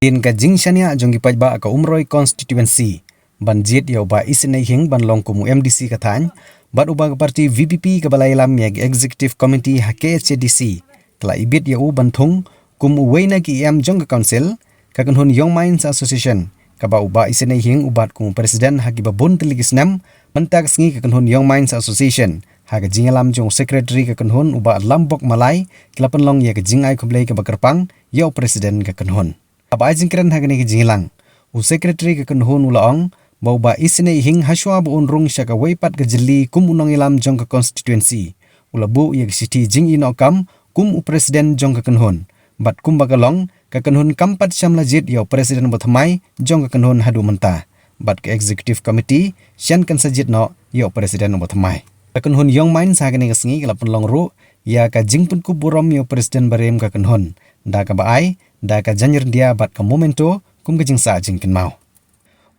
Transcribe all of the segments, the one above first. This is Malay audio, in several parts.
In ka jingshania jongi pajba ka umroi constituency banjit ya uba isinai hing ban long kumu MDC katany bat uba parti VPP ka balai lam ya executive committee hake HDC kala ibit ya u banthung kumu weina ki jong ka council ka kanhun Young Minds Association ka ba uba isinai hing ubat kumu presiden haki babun teligisnam mentak sngi ka kanhun Young Minds Association haga jingalam jong secretary ka kanhun uba lambok malai kelapan long ya ka jingai kublai ka bakarpang ya presiden ka kanhun Aba jingkran hagani ki jingilang u secretary ka kanhun ulaong bauba isne hing haswa bu unrung syaka weipat ka jeli kum unong ilam jong ka constituency ulabu ya city jing ino kam kum u presiden jong ka kanhun bat kum bagalong ka kanhun kampat syamlajit ya presiden bothamai jong ka kanhun hadu menta bat ka executive committee syan kan sajit no ya presiden bothamai ka kanhun Young Minds hagani ka sngi kala penlong ru ya ka jingpun ku burom ya presiden barem ka kanhun da ka baai da ka janjir dia bat ka momento kum ka jingsa jingkin mau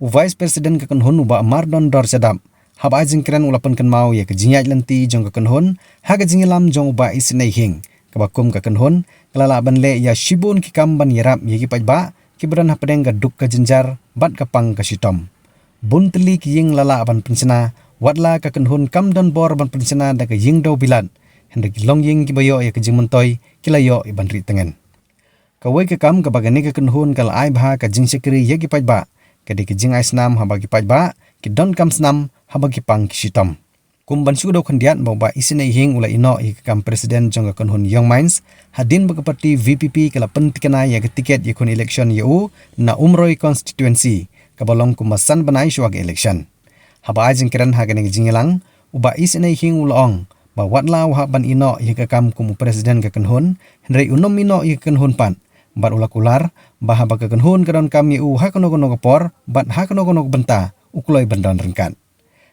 u vice president ka kanhun uba mardon dor sadam haba jingkran ulapan kan mau ya ka jingyaj lanti jong ka kanhun ha ka jingilam jong uba isnai hing ka bakum ka kanhun kalala banle ya shibun ki kamban yarap ya ki pajba ki beran hapadeng ka duk ka jenjar bat ka pang ka sitom buntli ki ying lala ban pensena watla ka kanhun kamdon bor ban pensena da ka ying do bilan hendak long ying ki bayo ya ka jingmentoy kilayo iban ri tengen Kawai ke kam kabagani ke kanhun kal ai bha ka jing sekri ye ki pajba kadi ke jing ai snam haba ki pajba ki don kam snam haba ki pang ki sitom kum ban su do khandiat ba isine hing ula ino i kam presiden jong ka kanhun Young Minds hadin ba parti VPP kala pentikana ya ke tiket ye kun election ye u na umroi constituency kabalong kumasan banai swag election haba jing kiran hagani jingilang uba isine hing ulaong ba watla wa ban ino ye ka kam kum presiden ka kanhun henry unom ino ye kanhun pan bat ulakular baha baka kanhun kadon kami u hakono kono kapor bat hakono kono benta ukloi bandon rengkan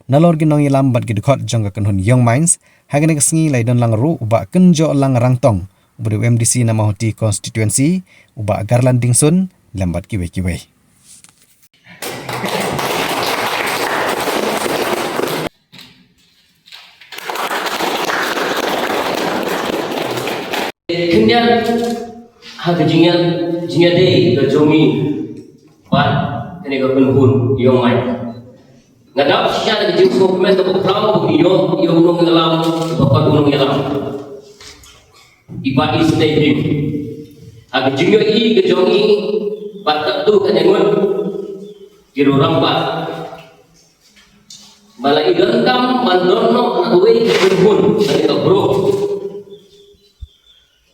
nalor ginong ilam bat gidukot jong ka kanhun Young Minds hagane kasngi laidon lang ru uba kenjo lang rangtong ubri MDC na mahoti constituency uba garland dingsun lambat kiwe Kemudian hak jingan deh ke jongi ban kene ke penhun Young Minds ngadap secara jing dokumen ke prau yo unong ngalam bapak unong ngalam iba isdei hak jingan ke jongi batak tu kan engun kiro rampa malai gangkam mandono away ke penhun dari ke bro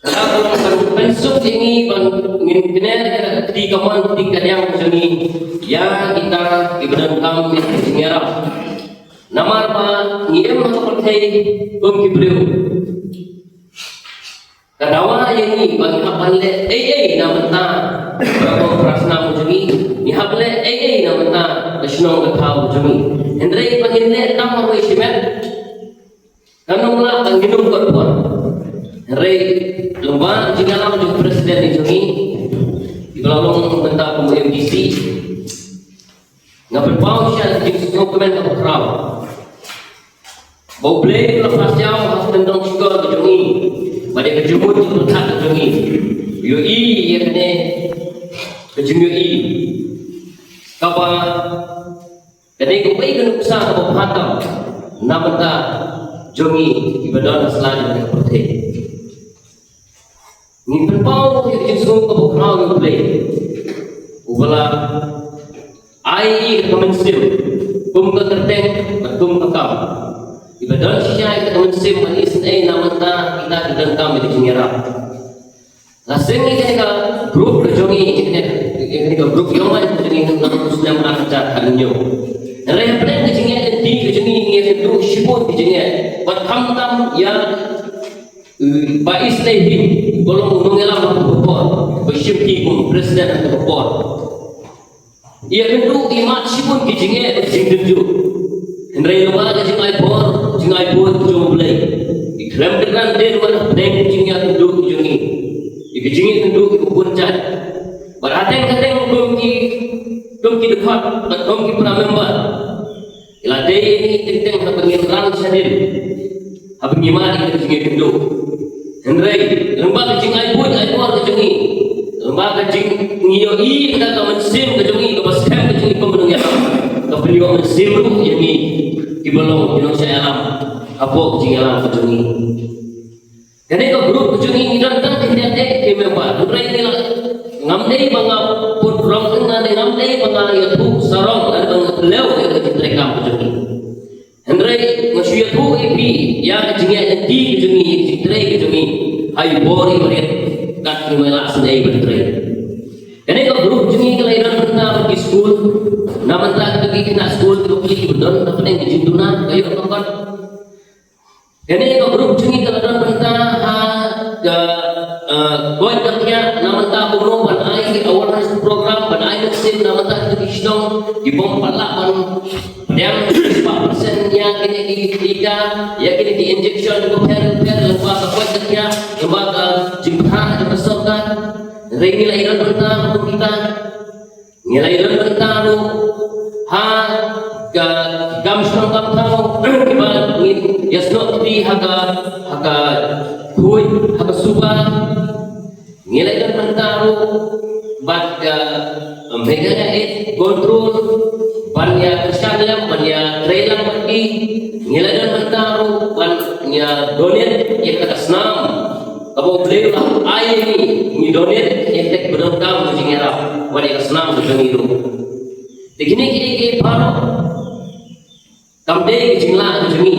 kalau pensuk ini mengintiner di kawan tiga yang seni ya kita ibadah kami mengarap nama apa ngiem atau percaya kibriu kadawa ini bagi apa le nama ta berapa prasna mujuni ni hable nama ta kesnong ketau mujuni hendrai pangille nama wisimet kanunglah panginum korban hendrai lomba jingalam jung presiden ini dibelalong tentang kumu MDC ngapel pau siya jing dokumen ka kraw boble lepas jauh has tendong skor ke jungi bade ke jumut tu tak jungi yo ye kene ke jungi kapa kene ko pai kan usaha ka phatam namata jungi ibadah selain ke perte ni berpau yang justru kebukaan yang boleh ubala ai kemensim kum keterteng kum kekam ibadah siya kemensim manis namanta kita dendam di jingira laseng ini ka grup kejongi ini ka grup Young Minds ini nang muslim raja kanyo nare plan di jingira di kejongi ini itu sibut di jingira buat tam ya ba islehi golong mengelam berpor bersyukur kum presiden berpor ia kendu imat sipun kijinge jingdenju hendrai luar ke jingai por jomblai ikram dengan den wan den jinga kendu kijingi ikijingi kendu kubuncat beraten kateng kum ki dekat kum ki pramember ila dei ini tenteng habengin ran sadin habeng imani kijingi kendu hendrai lembah jingai pun ai por kijingi Kembaga jing ngiyo i ka mensim ka jungi ka baskem ka jungi pemenung ya ka beliau mensim lu ini ibalong Indonesia alam apo jing alam ka jungi kene ka grup ka jungi ngidan kan tidak ke memba durai ni ngamdei banga putrong ngane ngamdei banga ya tu sarong ada banga lew ka trekam ka jungi Hendrai masyia tu ipi ya ka jingi enti ka jungi trekam ka jungi ai bori marit kat kumela senai bertrai. Kene ko grup jungi kelairan benda pergi school, naman tak pergi kena school tu pergi bedon, tapi yang dijinduna kayu kongkon. Kene ko grup jungi kelairan benda koi takya naman tak umum ban ai awareness program ban ai mesin naman tak pergi sidong di bom palapan yang 4% yang kini ditiga ya kini di injection ko per lembaga koi takya lembaga jimha ada peserta nilai benda untuk kita nilai benda lu gam strong kam tahu kibat yasno di haga kui haga suba nilai benda lu bat meganya kontrol banyak kesalam banyak trailer pergi nilai benda lu banyak donate yang kata senam Kabo beliau lah ayah ni donate yang tek berdengkam macam ni lah, wali senang macam itu. Begini kini baru kamdei jingla macam ni,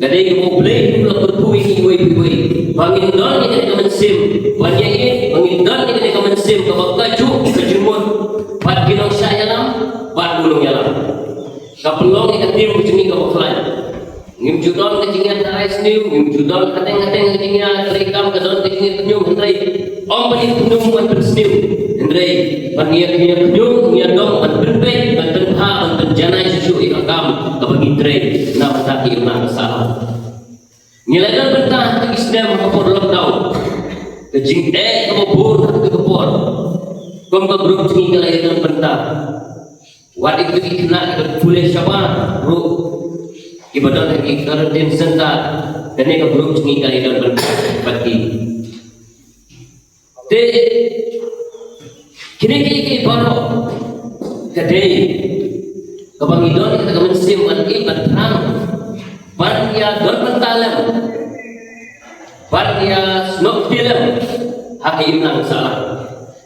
kadai kabo beliau pula berpui kui, bangin don ni kena mensim, banyak ini bangin don ni kena mensim, kabo kaju kejumur, bat ginong saya lam, bat gunung yalam, kapelong ni ketim macam ni kabo fly. Ngim judon kecingan tarais niu, ngim judon kateng kecingan rekam kedon kecingan penyum hendrai om bani penyum ban bersniu hendrai bangian penyum ngia dom ban benbek ban benha ban benjanai susu ikakam kabagi trai na bataki una salah ngiladan bentah ke islam kapor lockdown kejing kabur ke kapor kom ka grup cingi kalayan bentah wadik bagi kena boleh siapa bro ibadah lagi karantin senta dan ini belum cengi kali dan berbagi. Te kini baru kadai kebangidon kita kemensim lagi berterang barnya don mentalam barnya snok film hakim nang salah.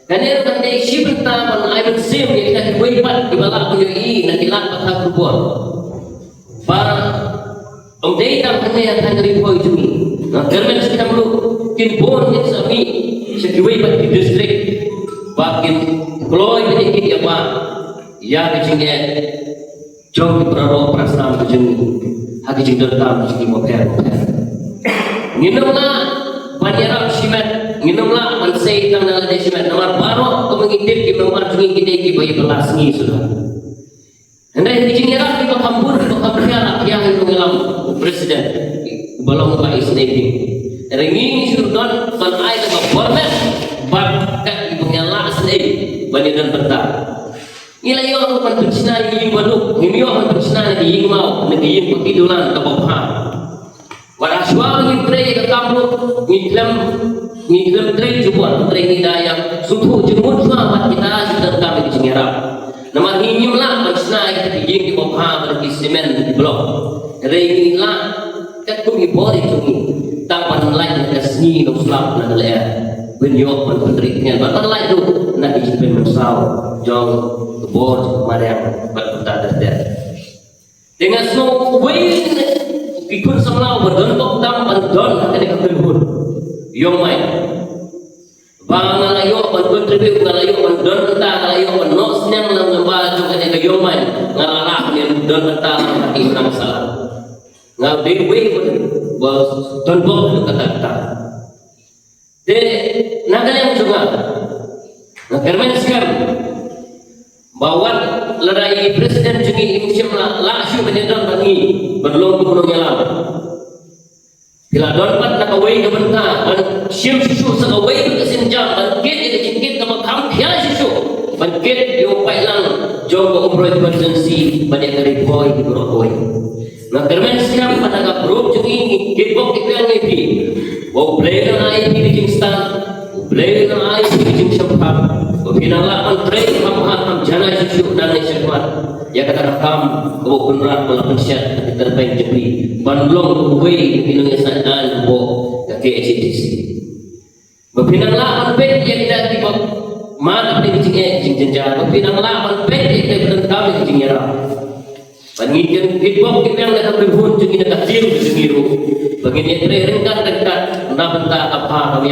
Kanir kadai si bertaman ai mensim yang kita kuipat di balak punyai nak ilat patah kubur. Om daytam kene ya tangri boy jumi na germen kita mulu kin bon ni sami sekiwai bat di distrik bakin kloy ni ki apa ya kecingnya jong praro prasam kecing haki jing dendam jing moker nginumla banyaram simet nginumla mansei tang nala desimet nomor baro ko mengintip ki nomor jungi kite ki bayi belas ni sudah Hendai dijingira di kampur piala yang itu ngelam presiden balong ba isnedi ringi surdon ban ai ka format bat ka itu ngela snedi banidan benta ila yo pan pencina yi wadu ngimio pan pencina yi mau ngi pakidulan ka bopha wala shwa ngi pre ka kamlo ngidlam tre jubuan tre hidayah sutu jemut sama kita sudah kami dijingira Nama hinyum lah maksudnya kita bijing di bawah berarti semen di blok. Ring lah kat kumi bori kumi tangan lain kita seni dok selap nak leh. Benyok penterinya bahkan lain tu nak dijemput mesau jong bor mariam berputar terder. Dengan semua wain ikut semua berdontok tam berdon ada kebun. Yong main. Bang ngalayo kontribut ngalayo don benta ngalayo nos nyang nang nambah juga ni kayoman ngalalah ni don benta hati nang salah ngal dewe was don bok kata de nagalem juga nagarmen skam bawan lerai presiden jungi imsyam la syu benedon bangi berlong gunung yalam bila don pat nak away ke benta ban syim susu sa away ke sinjam ban kit ke cingkit ke makam khia susu ban kit yo pailang jong ko umroh emergency ban dari boy di boy na kermen siam pada ka group jungi kit bok ikang ngepi wo play na IP di kingston Play na ay sige siya pinalaman train ham jana siya dan siya ya kata rakam ko kunrat ko lapan siya kita pain jepi banlong way pinung sadan bo ke HTC pinalaman pet ya kita di mana ni jing jenjang pinalaman pet ya kita bertambah jing era pangin hibok kita yang nak berhun jing ina kecil jing iru bagi ni ringkat dekat na benta apa kami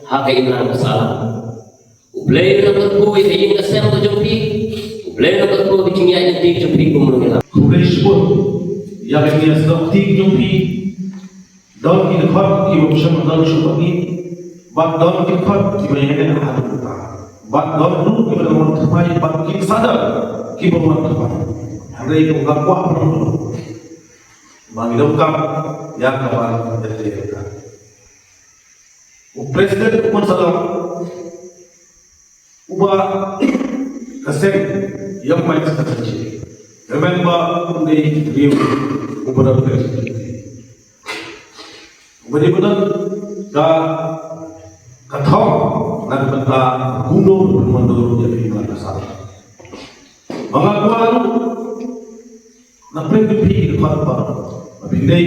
hak imran masalah Ublay na berku ini kasem tu jumpi, ublay na berku bikin yang ti jumpi kumulungan. Ublay sebut, yang ini sedang ti jumpi, dalam ini khot kita bersama dalam syukur ini, bak dalam ini khot kita yang ada hal kita, bak dalam itu kita dalam terbaik, bak kita sadar kita dalam terbaik. Hari itu enggak kuat pun, bagi dokam yang kawan dari kita. Presiden pun sedang ubah kasih yang main sekali. Remember the view ubah presiden. Ubah di mana kathau nak benda gunung menurut jadi mana salah. Mengakuan nak pergi ke mana? Bindai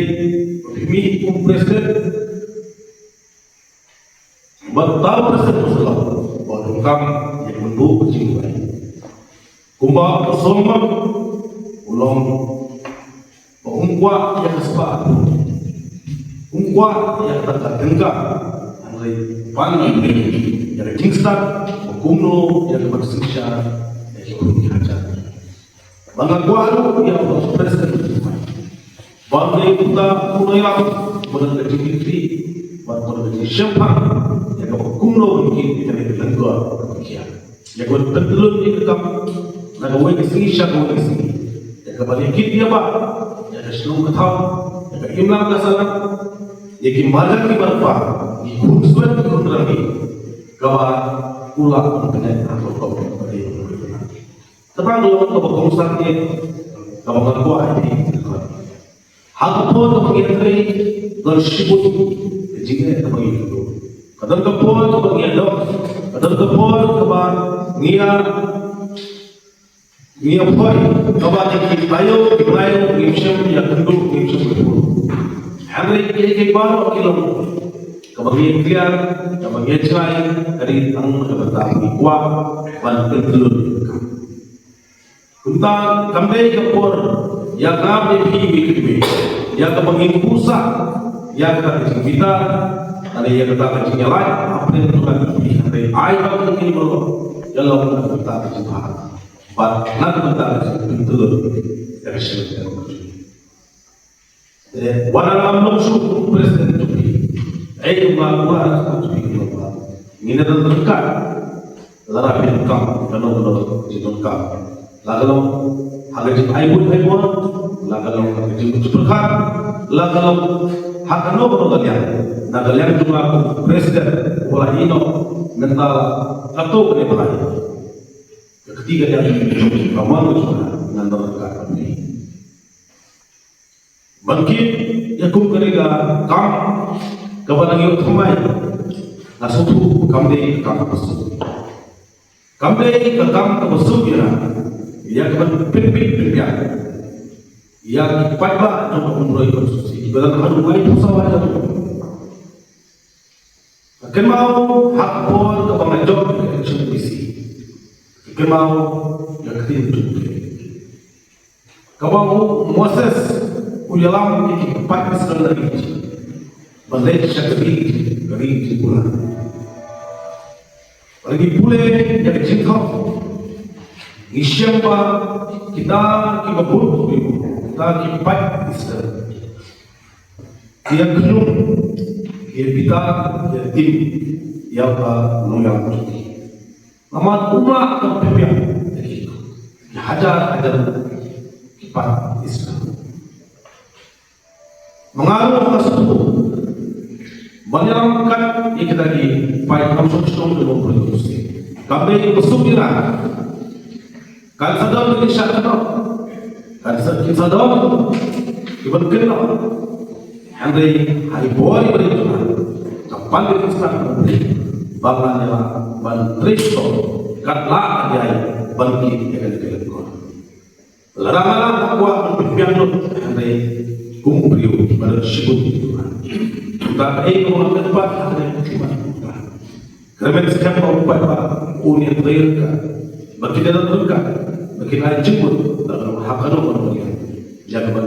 bimi presiden. Betul presiden masalah. Kam yang menduk kecil kumba bersama ulang ungkwa yang kesebab ungkwa yang terdengar dari panik dari Kingston kuno yang bersedia yang berhajar mengakuan yang presiden bagi kita kuno yang berada di berada di Syempang yang kuno mungkin kita lenggor ya kau tertelur ni kita nak awak kesini siapa awak kesini ya kembali kita apa ya keseluruh kau ya keimlang kesana ya kimajan kibarpa di khususnya di kontrani kau ulang dengan apa kau beri tentang lawan kau berkongsi ni kau berkuah ini hal apa kau mengingatkan dan sibuk jika kau mengingatkan kadang kepon kau mengingatkan kadang kepon kau Nia boy, kawan yang kibayo, ngimsem yang kenduk, ngimsem berpuluh. Hari ini baru kilo, kawan yang kawan yang cerai, dari tang bertambah kuat, dan kendul. Tentang kambing kepor, yang kami pilih, yang kawan yang pusat, yang kami kita, ada yang kita kerja lain, apa yang kita pilih, ada air bagi ini baru. Dalam kita berjumpa, nak kita betul dari sini. Walau maksud presiden itu, melakukan itu juga. Ini adalah dekat, lara pintam, kalau jinukam, lalu harga iPhone, lalu harga supercar, lalu harga nopo kalian, kalian juga presiden, bola ino, mental atau penebalan. Ketiga yang ramai dengan terdekat ini. Bangkit yang kumkerega kam kawan yang utama nasutu kamde kam pasuk. Kamde kam pasuk ya kawan pipit ya. Ya paiba untuk umroh konstruksi. Ibarat hadu mai pesawat itu. Kemau hak pol kawan job eksekusi. Kemau yang ketiga. Kemau Moses uyalam ini empat sekali lagi. Balik syakri dari pula. Lagi pula yang cinta. Isyamba kita kibabut kita kipat sekali. Dia kenung, dia bita, dia tim, dia menolak. Amat umat terpimpin, hajar kipat Islam. Mengaruh tersebut menyerangkan yang kita lagi baik konstruksi dalam produksi. Kami bersumpah kan sadar dengan syarat kan sadar diberkenal hari hari boleh berikan kapan kita Islam bangan yang ban Kristo katla ajai bangkit dengan kelengkor. Larang-larang kuat berpiang andai kumpriu pada sebut Tuhan. Tak ego ang tempat ada Tuhan. Kerana sekarang upat unik mereka bagi dalam mereka bagi lain jemput dalam hakano orang jangan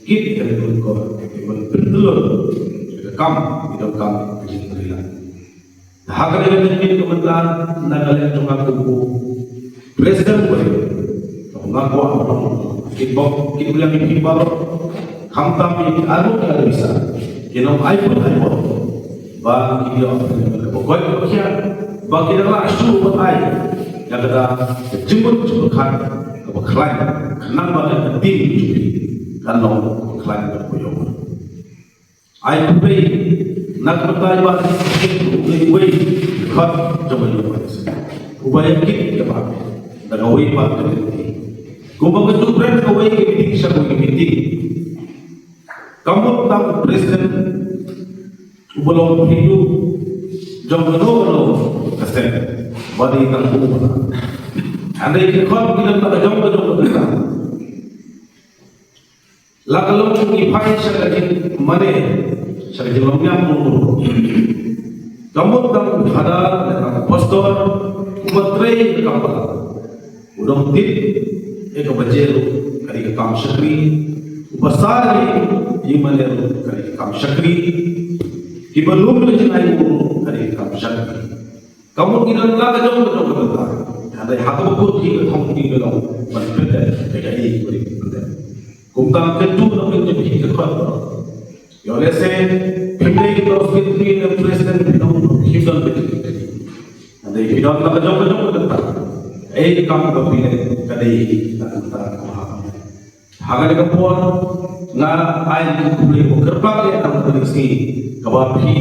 kita dengan kau betul kam hidup kam begini berilah. Hakano yang menjadi kementerian nagalan tunggal tubuh presiden boleh mengaku apa kita bilang ini baru hamtam ini anu tidak bisa kita iPhone bagi dia pokoknya bagian bagi dia langsung buat air yang kita jemput kan kebetulan kenapa kita tim karena kebetulan berboyong air putih nak bertanya bahasa itu lebih kan coba upaya kita apa dan awal apa kumpul itu brand awal meeting siapa meeting kamu tahu presiden belum hidup jauh kesan bagi tanggung anda ini kalau kita tak jauh kita lah kalau ipai sekali mana sekali lomnya mulu kamu tahu ada pastor umatrai kapal udah tip bajel kali kam syakri besar ini mana kali kam syakri kita belum mengenai kali kam syakri kamu tidak lagi jauh betul ada hak betul kita tahu kita berbeda ini berbeda kumtam tentu nak menjadi kekhawat ya oleh saya pendek terus kita presiden kita hidup betul ada hidup lagi jauh betul kamu berpilih kadai antara kemahaman. Haga dengan puan, na air kubli berkerbang yang antara diksi kawapi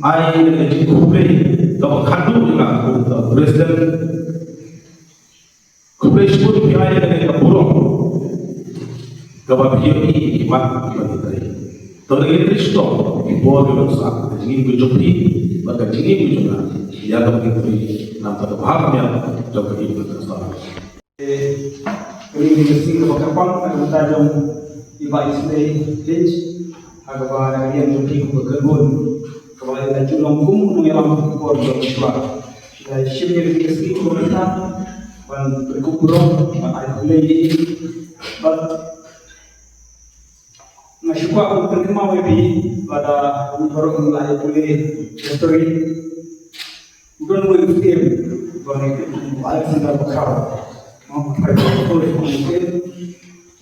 air dengan kubli kawakadu dengan presiden kubli sebut air dengan burung kawapi ini imat tadi. Terus Kristo ibuat berusaha jadi berjumpa maka jadi berjumpa ya begitu nampak paham ya jauh itu tersalah. Ini mesti kebakan ada tajam ibadah Islam hinj agak banyak yang mungkin berkerbun kalau ada julung kum mengelam kor bersuara dari sini mesti kebakan dan berkuburan ada lagi but nasyukwa untuk terima webi pada orang mulai boleh history bukan boleh tim bahwa itu Alexander Bakar mau pergi boleh mungkin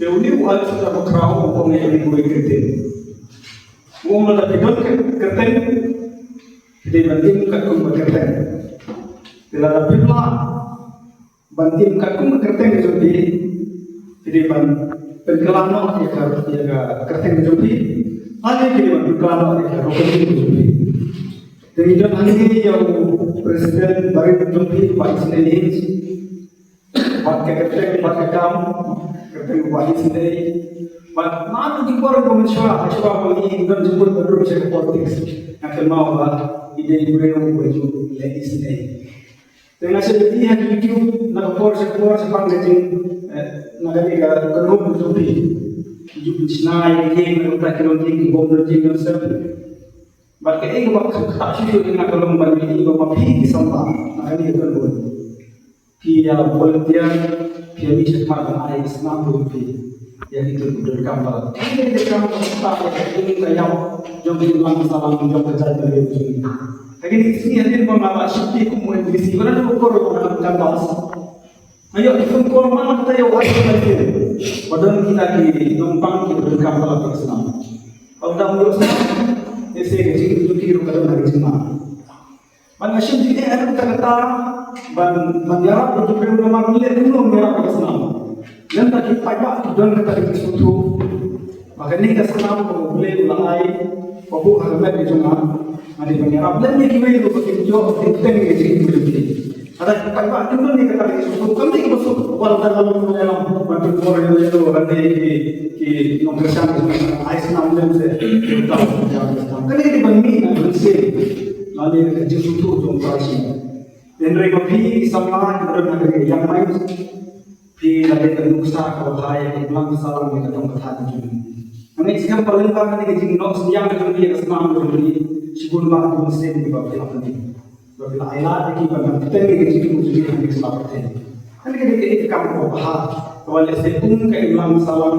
jadi Alexander Bakar untuk menjadi boleh tim mau melakukan kerten jadi banting kakum kerten bila bila banting kakum kerten jadi berkelana ya kerten jadi ada kira berkelana ya rokok jadi dan ini yang presiden baru menjadi Pak Ismail pakai kerten pakai kerten Pak Ismail nanti di luar pemerintah asyik ini bukan jemput baru bisa politik yang mau ide yang baju lagi sini dengan seperti yang YouTube nak keluar sepang gajing nak ada kenop jupi jupi senai ini nak kita tinggi bom tinggi besar Bagai ini waktu kasus dengan kalau membagi bapak pergi sampah, nak ini kalau dia volunteer, dia bisa makan air senam rupi, yang itu dari kapal. Ini dari kapal sampah yang ini kayak jom bilang salam jom kerja dari sini. Tapi di sini ada pengawas seperti kemudian di sini mana ukur orang kapal. Ayo itu ukur mana kita yang wajib lagi. Padahal kita di numpang kita dari kapal apa senam. Kalau dah mulai senam. Ese jadi itu kira kalau dari Jemaah. Mana sih jadi ada kata ban banyak itu perlu nama boleh dulu merah ke sana. Dan tadi pajak dan kata itu suatu. Makanya kita senang boleh ulai babu harga di Jemaah. Ada banyak problem ni kita itu begitu jauh kita ni jadi boleh. Ada pajak itu ni kata itu suatu. Kami kita masuk walau dalam bantu orang itu ada di nomor 1 ais 6 dan kita Kali ini bagi bersih, lalu kerja suatu jom kasih. Dan mereka pi sama kita negeri yang lain pi lalu keduksa kalau saya bilang salam kita tong kata ini. Kami sekarang paling banyak kita jing nok siang kita dia kesenang kita sibuk banget muslim di bawah apa ini. Bila ayat kita banyak kita kita jing muslim kita keselamatan. Kan kita kamu bahas kalau sepung ke imam salam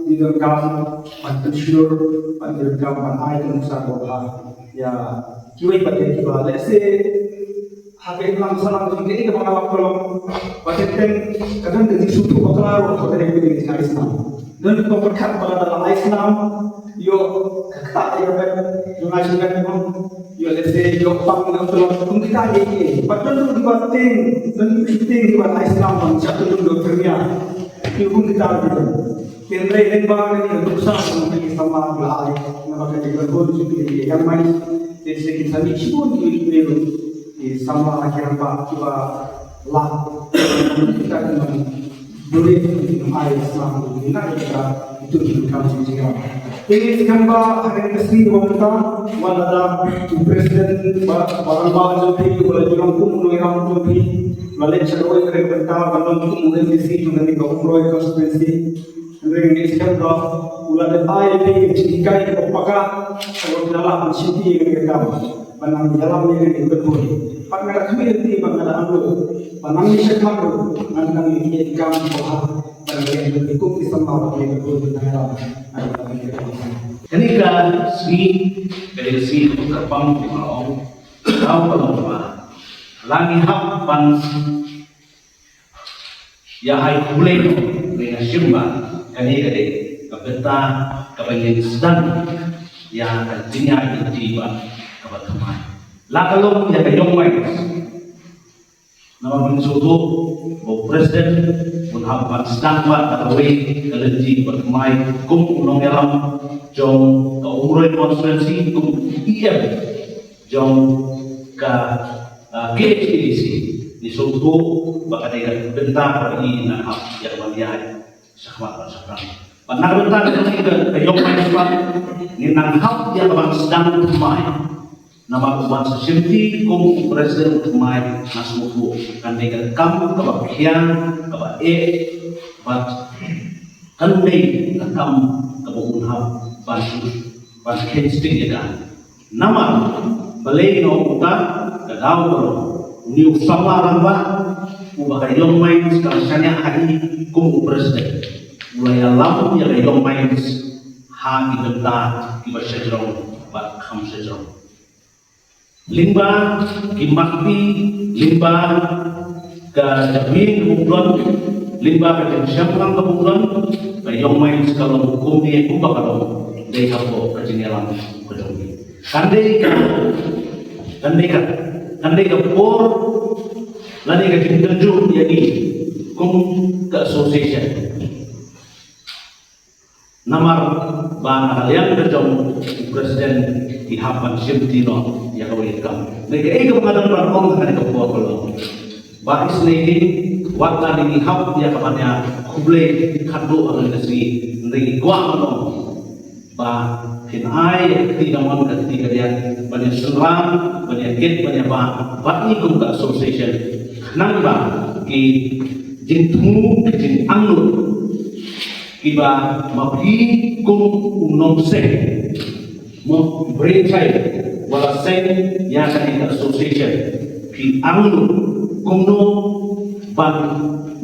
di dalam pensyur dalam ayat musa bahas ya kiwai pada kita lese hakai imam salam di ini kita mengalami kalau pada kadang kita suatu bakal pada kita di Islam dan kita berkat pada dalam Islam yo kata ya kan dengan juga yo lese yo pang untuk kita ini padahal itu dibatin dan penting di Islam satu dokternya ilmu kita begitu. Kendra yang bang ini untuk sama dengan sama belai, nama kita berbuat seperti yang main. Jadi kita ni cuma di sama akhir apa kita lah kita dengan boleh mengenai Islam kita itu kita juga. Ini sekarang hari ini kita wala presiden barang jadi wala jual pun orang jadi lalu cakap kerja kita balon itu mungkin mesti juga di umroh konstitusi. Jadi ini sekarang ulah ayat ini jika kita pakai kalau dalam sisi yang kita panang dalam yang kita betul. Panang kami itu panang anu, panang ini sekarang panang ini kita bahas panang yang itu kita mahu yang betul dalam. Ketika si kerpang di mau tahu kalau lagi hapan ya hai kulai dengan simba ketika kepeta kebanyakan sedang yang artinya itu kebetulan lah kalau ya kejongway nama mensuatu bahwa presiden pun hapan sedang buat atau kerja berkemai kum unong elam jom ke umroh konstitusi kum iya jom ke KHDC di suatu bahkan dengan bentar ini nak yang melihat sahabat sahabat. Benar bentar ini ke yang mana ni nak yang bang sedang bermain. Nama umat sesimpi kum presiden bermain nasmuku kan dengan kamu kebahagiaan bat kan dei kamu kebunuhan bantu stick ya kan. Nama balai no uta kau ni sama ramba ubah yang main sekarang hari kum presiden mulai alam yang yang main ha ibentar kibar sejarah bat kam sejarah limba kimakpi limba ke jabin kebulan limba ke siapang kebulan yang main sekarang kum ni ubah kalau dari apa kejenelan kedua Andai kapur, lalu kita tunjuk jadi kum ke association. Nama bang yang terjong presiden di hapan Simtino yang kawinkan. Mereka mengadang barang kan kapur kalau bahis lagi waktu ini hap dia kapannya kuble kado organisasi dari gua no bah kinai ketika mau ketika dia banyak serang banyak get banyak bah ini kum ke association nangba ki jintu jin anglut kiba mapi kum unomse mo brekai wala sen yang ke association ki anglut kumno ban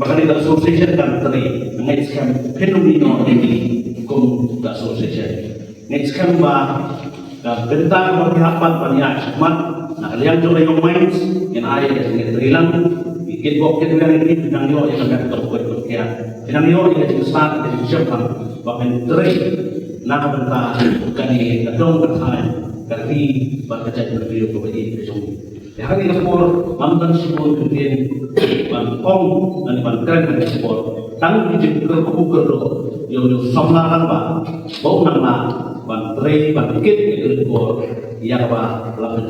bakal ke association kan teri next kan fenomeno ini kum ke association next kan bentang berhadapan banyak hikmat nah kalian coba yang main yang ada yang terilang bikin bok kita yang ini bintang yo yang akan terbuat ya bintang yo yang jadi besar jadi siapa bahkan teri nah bentang bukan ini kedong bertahan dari baca video kepada itu ya hari ini kapur mantan sipur kemudian bangkong dan bangkang dan sipur tang di jengkel kukur yo samlaran ba bau nang na ban tre ban kit ke ko ya ba la pen